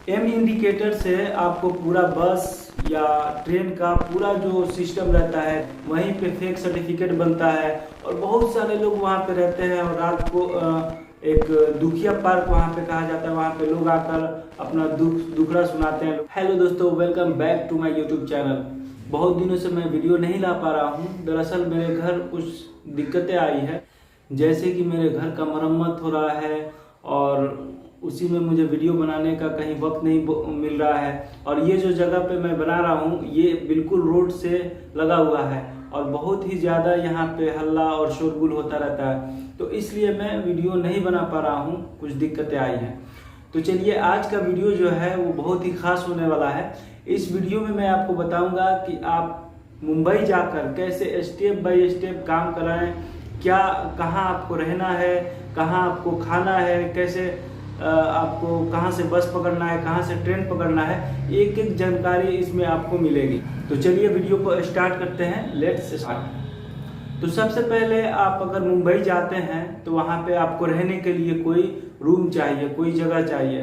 M indicator से आपको पूरा बस या ट्रेन का पूरा जो सिस्टम रहता है वहीं पे फेक सर्टिफिकेट बनता है और बहुत सारे लोग वहाँ पे रहते हैं और रात को एक दुखिया पार्क वहाँ पे कहा जाता है, वहाँ पे लोग आकर अपना दुखड़ा सुनाते हैं। हेलो दोस्तों, welcome back to my YouTube channel. बहुत दिनों से मैं वीडियो नहीं ला पा रहा हूँ। दरअसल मेरे घर कुछ दिक्कतें आई है, जैसे कि मेरे घर का मरम्मत हो रहा है और उसी में मुझे वीडियो बनाने का कहीं वक्त नहीं मिल रहा है। और ये जो जगह पे मैं बना रहा हूँ ये बिल्कुल रोड से लगा हुआ है और बहुत ही ज़्यादा यहाँ पे हल्ला और शोरगुल होता रहता है, तो इसलिए मैं वीडियो नहीं बना पा रहा हूँ। कुछ दिक्कतें आई हैं, तो चलिए आज का वीडियो जो है वो बहुत ही खास होने वाला है। इस वीडियो में मैं आपको बताऊंगा कि आप मुंबई जाकर कैसे स्टेप बाय स्टेप काम कराएं, क्या कहाँ आपको रहना है, कहाँ आपको खाना है, कैसे आपको कहाँ से बस पकड़ना है, कहाँ से ट्रेन पकड़ना है, एक एक जानकारी इसमें आपको मिलेगी। तो चलिए वीडियो को स्टार्ट करते हैं, लेट्स स्टार्ट। तो सबसे पहले आप अगर मुंबई जाते हैं तो वहाँ पे आपको रहने के लिए कोई रूम चाहिए, कोई जगह चाहिए।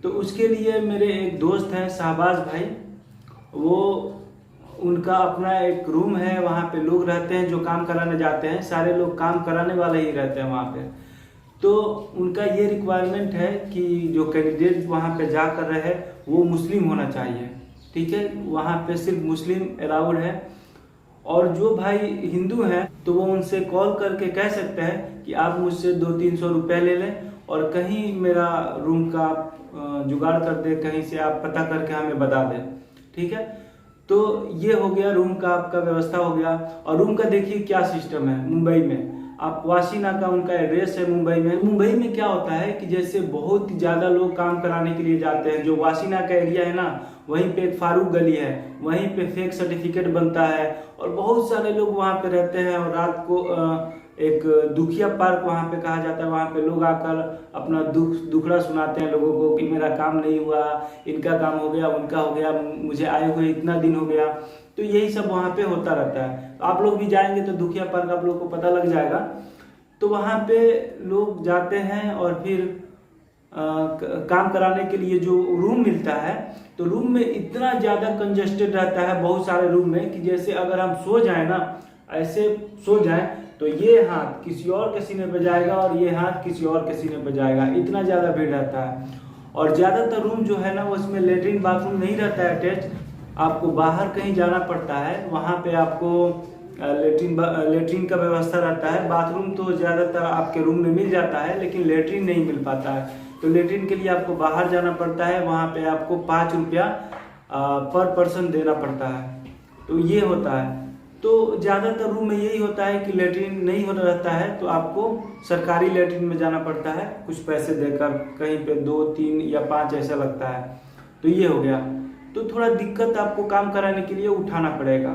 तो उसके लिए मेरे एक दोस्त हैं शाहबाज भाई, वो उनका अपना एक रूम है, वहाँ पे लोग रहते हैं जो काम कराने जाते हैं, सारे लोग काम कराने वाले ही रहते हैं वहाँ पे। तो उनका ये रिक्वायरमेंट है कि जो कैंडिडेट वहाँ पे जा कर रहे वो मुस्लिम होना चाहिए, ठीक है। वहाँ पे सिर्फ मुस्लिम अलाउड है और जो भाई हिंदू हैं तो वो उनसे कॉल करके कह सकते हैं कि आप मुझसे 200-300 रुपये ले लें और कहीं मेरा रूम का जुगाड़ कर दे, कहीं से आप पता करके हमें बता दें, ठीक है। तो ये हो गया, रूम का आपका व्यवस्था हो गया। और रूम का देखिए क्या सिस्टम है मुंबई में। आप वाशीना का उनका एड्रेस है मुंबई में। मुंबई में क्या होता है कि जैसे बहुत ज़्यादा लोग काम कराने के लिए जाते हैं, जो वाशीना का एरिया है ना, वहीं पे एक फारूक गली है, वहीं पे फेक सर्टिफिकेट बनता है और बहुत सारे लोग वहाँ पे रहते हैं और रात को एक दुखिया पार्क वहाँ पे कहा जाता है, वहाँ पे लोग आकर अपना दुखड़ा सुनाते हैं लोगों को कि मेरा काम नहीं हुआ, इनका काम हो गया, उनका हो गया, मुझे आए हुए इतना दिन हो गया। तो यही सब वहाँ पे होता रहता है। आप लोग भी जाएंगे तो दुखिया पार्क आप लोग को पता लग जाएगा। तो वहाँ पे लोग जाते हैं और फिर काम कराने के लिए जो रूम मिलता है, तो रूम में इतना ज़्यादा कंजेस्टेड रहता है बहुत सारे रूम में कि जैसे अगर हम सो जाए ना, ऐसे सो जाए तो ये हाथ किसी और के सीने पे जाएगा और ये हाथ किसी और के सीने पे जाएगा, इतना ज़्यादा भीड़ रहता है। और ज़्यादातर रूम जो है ना वो इसमें लेटरिन बाथरूम नहीं रहता है अटैच, आपको बाहर कहीं जाना पड़ता है, वहाँ पे आपको लेटरिन का व्यवस्था रहता है। बाथरूम तो ज़्यादातर आपके रूम में मिल जाता है लेकिन लेटरिन नहीं मिल पाता है, तो लेटरिन के लिए आपको बाहर जाना पड़ता है, वहाँ पे आपको 5 रुपया पर पर्सन देना पड़ता है। तो ये होता है। तो ज़्यादातर रूम में यही होता है कि लेटरिन नहीं हो रहता है, तो आपको सरकारी लेटरिन में जाना पड़ता है कुछ पैसे देकर, कहीं पे 2, 3 या 5 ऐसा लगता है। तो ये हो गया। तो थोड़ा दिक्कत आपको काम कराने के लिए उठाना पड़ेगा।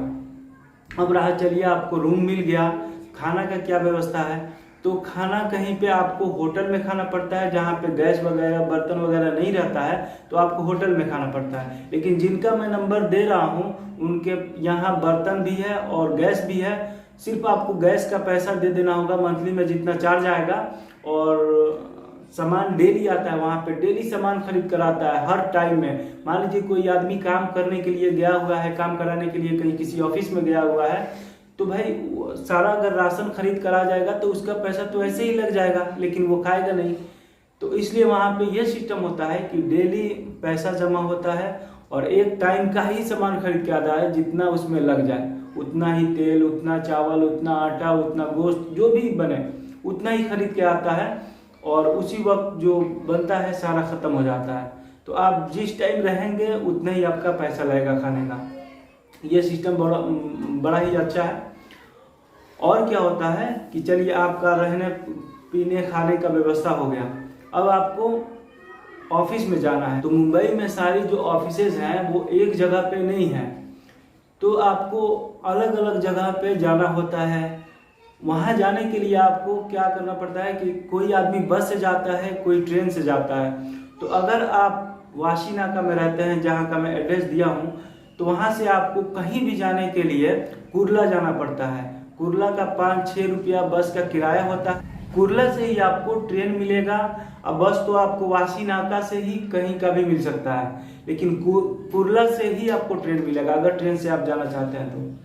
अब रहा, चलिए आपको रूम मिल गया, खाना का क्या व्यवस्था है। तो खाना कहीं पे आपको होटल में खाना पड़ता है, जहाँ पे गैस वगैरह बर्तन वगैरह नहीं रहता है तो आपको होटल में खाना पड़ता है। लेकिन जिनका मैं नंबर दे रहा हूँ उनके यहाँ बर्तन भी है और गैस भी है, सिर्फ आपको गैस का पैसा दे देना होगा मंथली में जितना चार्ज आएगा। और सामान डेली आता है, वहाँ पे डेली सामान खरीद कर आता है हर टाइम में। मान लीजिए कोई आदमी काम करने के लिए गया हुआ है, काम कराने के लिए कहीं किसी ऑफिस में गया हुआ है, तो भाई सारा अगर राशन खरीद कर आ जाएगा तो उसका पैसा तो ऐसे ही लग जाएगा, लेकिन वो खाएगा नहीं। तो इसलिए वहाँ पे ये सिस्टम होता है कि डेली पैसा जमा होता है और एक टाइम का ही सामान खरीद के आता है, जितना उसमें लग जाए उतना ही तेल, उतना चावल, उतना आटा, उतना गोश्त, जो भी बने उतना ही खरीद के आता है और उसी वक्त जो बनता है सारा ख़त्म हो जाता है। तो आप जिस टाइम रहेंगे उतना ही आपका पैसा लगेगा खाने का। ये सिस्टम बड़ा ही अच्छा है। और क्या होता है कि चलिए आपका रहने पीने खाने का व्यवस्था हो गया, अब आपको ऑफिस में जाना है। तो मुंबई में सारी जो ऑफिसेज हैं वो एक जगह पे नहीं है, तो आपको अलग अलग जगह पे जाना होता है। वहाँ जाने के लिए आपको क्या करना पड़ता है कि कोई आदमी बस से जाता है, कोई ट्रेन से जाता है। तो अगर आप वाशीनाका में रहते हैं, जहाँ का मैं एड्रेस दिया हूँ, तो वहाँ से आपको कहीं भी जाने के लिए कुर्ला जाना पड़ता है। कुर्ला का 5-6 रुपया बस का किराया होता है। कुर्ला से ही आपको ट्रेन मिलेगा। अब बस तो आपको वाशी नाका से ही कहीं का भी मिल सकता है, लेकिन कुर्ला से ही आपको ट्रेन मिलेगा अगर ट्रेन से आप जाना चाहते हैं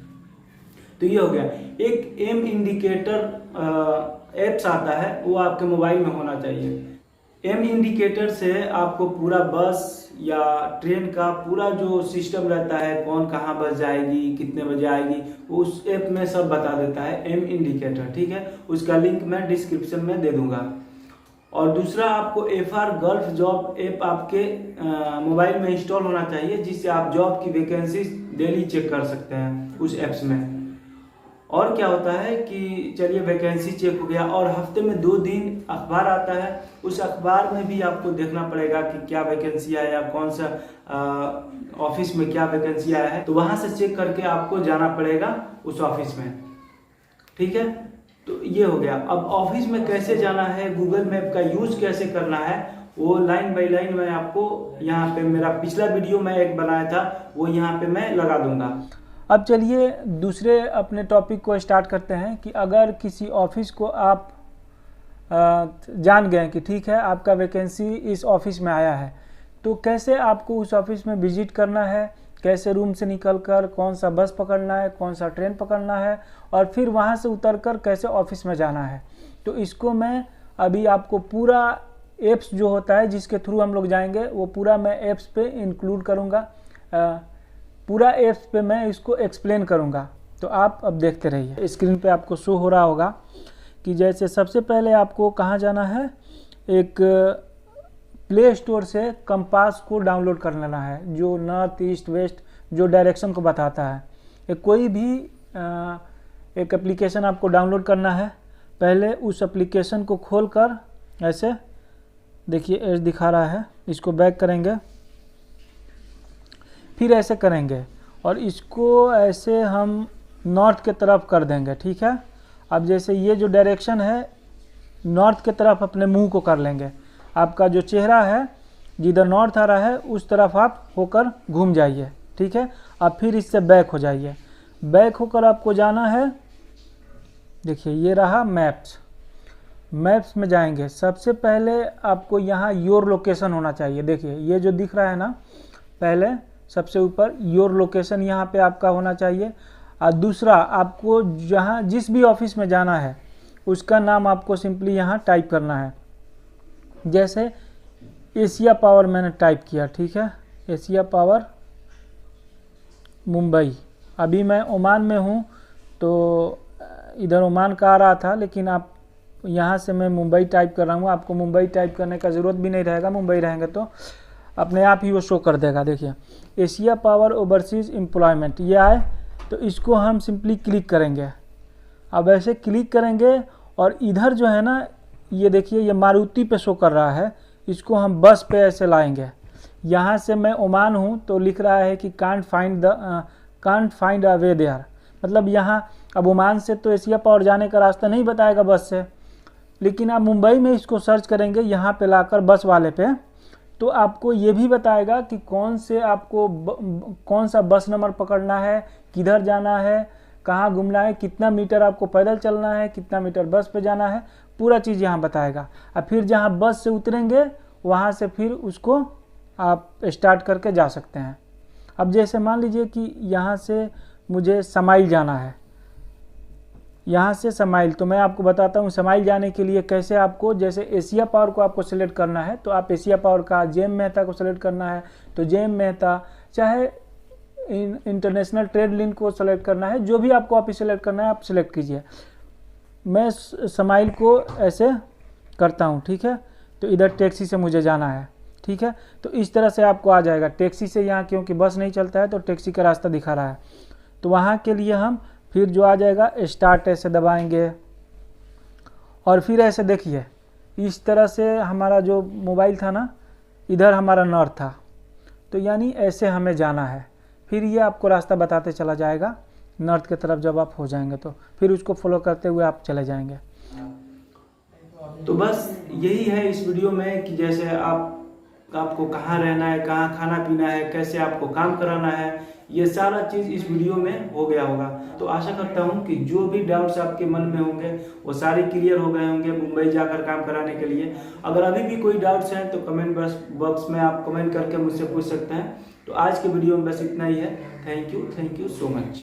तो ये हो गया। एक एम इंडिकेटर एप्स आता है, वो आपके मोबाइल में होना चाहिए। एम इंडिकेटर से आपको पूरा बस या ट्रेन का पूरा जो सिस्टम रहता है, कौन कहाँ बस जाएगी, कितने बजे आएगी, उस ऐप में सब बता देता है एम इंडिकेटर। ठीक है, उसका लिंक मैं डिस्क्रिप्शन में दे दूंगा। और दूसरा, आपको FR गल्फ जॉब ऐप आपके मोबाइल में इंस्टॉल होना चाहिए, जिससे आप जॉब की वैकेंसी डेली चेक कर सकते हैं उस ऐप्स में। और क्या होता है कि चलिए वैकेंसी चेक हो गया, और हफ्ते में 2 दिन अखबार आता है, उस अखबार में भी आपको देखना पड़ेगा कि क्या वैकेंसी आया या कौन सा ऑफिस में क्या वैकेंसी आया है, तो वहां से चेक करके आपको जाना पड़ेगा उस ऑफिस में। ठीक है, तो ये हो गया। अब ऑफिस में कैसे जाना है, गूगल मैप का यूज कैसे करना है, वो लाइन बाय लाइन मैं आपको यहाँ पे, मेरा पिछला वीडियो मैं एक बनाया था, वो यहाँ पे मैं लगा दूंगा। अब चलिए दूसरे अपने टॉपिक को स्टार्ट करते हैं कि अगर किसी ऑफिस को आप जान गए कि ठीक है आपका वैकेंसी इस ऑफिस में आया है, तो कैसे आपको उस ऑफिस में विजिट करना है, कैसे रूम से निकलकर कौन सा बस पकड़ना है, कौन सा ट्रेन पकड़ना है, और फिर वहाँ से उतरकर कैसे ऑफिस में जाना है, तो इसको मैं अभी आपको पूरा एप्स जो होता है जिसके थ्रू हम लोग जाएंगे, वो पूरा मैं एप्स पे इंक्लूड करूँगा, पूरा एप्स पे मैं इसको एक्सप्लेन करूँगा। तो आप अब देखते रहिए। स्क्रीन पे आपको शो हो रहा होगा कि जैसे सबसे पहले आपको कहाँ जाना है, एक प्ले स्टोर से कंपास को डाउनलोड कर लेना है, जो नॉर्थ ईस्ट वेस्ट जो डायरेक्शन को बताता है। कोई भी एक एप्लीकेशन आपको डाउनलोड करना है। पहले उस एप्लीकेशन को खोलकर ऐसे देखिए एज दिखा रहा है, इसको बैक करेंगे, फिर ऐसे करेंगे और इसको ऐसे हम नॉर्थ के तरफ कर देंगे। ठीक है, अब जैसे ये जो डायरेक्शन है नॉर्थ के तरफ अपने मुंह को कर लेंगे। आपका जो चेहरा है जिधर नॉर्थ आ रहा है उस तरफ आप होकर घूम जाइए। ठीक है, अब फिर इससे बैक हो जाइए। बैक होकर आपको जाना है, देखिए ये रहा मैप्स। मैप्स में जाएंगे, सबसे पहले आपको यहाँ योर लोकेशन होना चाहिए। देखिए ये जो दिख रहा है ना, पहले सबसे ऊपर योर लोकेशन यहाँ पे आपका होना चाहिए। और दूसरा, आपको जहाँ जिस भी ऑफिस में जाना है उसका नाम आपको सिंपली यहाँ टाइप करना है। जैसे एशिया पावर मैंने टाइप किया, ठीक है, एशिया पावर मुंबई। अभी मैं ओमान में हूँ तो इधर ओमान का आ रहा था, लेकिन आप यहाँ से मैं मुंबई टाइप कर रहा हूँ। आपको मुंबई टाइप करने का ज़रूरत भी नहीं रहेगा, मुंबई रहेंगे तो अपने आप ही वो शो कर देगा। देखिए एशिया पावर ओवरसीज़ एम्प्लॉयमेंट ये आए, तो इसको हम सिंपली क्लिक करेंगे। अब ऐसे क्लिक करेंगे और इधर जो है ना, ये देखिए ये मारुति पे शो कर रहा है, इसको हम बस पे ऐसे लाएंगे। यहाँ से मैं ओमान हूँ तो लिख रहा है कि can't find a way there, मतलब यहाँ अब ओमान से तो एशिया पावर जाने का रास्ता नहीं बताएगा बस से, लेकिन आप मुंबई में इसको सर्च करेंगे यहाँ पे लाकर बस वाले पे, तो आपको ये भी बताएगा कि कौन सा बस नंबर पकड़ना है, किधर जाना है, कहाँ घूमना है, कितना मीटर आपको पैदल चलना है, कितना मीटर बस पे जाना है, पूरा चीज़ यहाँ बताएगा। और फिर जहाँ बस से उतरेंगे वहाँ से फिर उसको आप स्टार्ट करके जा सकते हैं। अब जैसे मान लीजिए कि यहाँ से मुझे समाइल जाना है, यहाँ से समाइल, तो मैं आपको बताता हूँ समाइल जाने के लिए कैसे आपको, जैसे एशिया पावर को आपको सेलेक्ट करना है तो आप एशिया पावर का जेएम मेहता को सेलेक्ट करना है तो जेएम मेहता, चाहे इंटरनेशनल ट्रेड लिंक को सेलेक्ट करना है, जो भी आपको ऑफिस सेलेक्ट करना है आप सेलेक्ट कीजिए। मैं समाइल को ऐसे करता हूँ, ठीक है, तो इधर टैक्सी से मुझे जाना है। ठीक है, तो इस तरह से आपको आ जाएगा। टैक्सी से यहाँ क्योंकि बस नहीं चलता है तो टैक्सी का रास्ता दिखा रहा है, तो वहाँ के लिए हम फिर जो आ जाएगा स्टार्ट ऐसे दबाएंगे और फिर ऐसे देखिए इस तरह से हमारा जो मोबाइल था ना, इधर हमारा नॉर्थ था, तो यानी ऐसे हमें जाना है। फिर ये आपको रास्ता बताते चला जाएगा नॉर्थ की तरफ। जब आप हो जाएंगे तो फिर उसको फॉलो करते हुए आप चले जाएंगे। तो बस यही है इस वीडियो में कि जैसे आप आपको कहाँ रहना है, कहाँ खाना पीना है, कैसे आपको काम कराना है, ये सारा चीज़ इस वीडियो में हो गया होगा। तो आशा करता हूँ कि जो भी डाउट्स आपके मन में होंगे वो सारे क्लियर हो गए होंगे मुंबई जाकर काम कराने के लिए। अगर अभी भी कोई डाउट्स हैं तो कमेंट बॉक्स में आप कमेंट करके मुझसे पूछ सकते हैं। तो आज के वीडियो में बस इतना ही है। Thank you so much.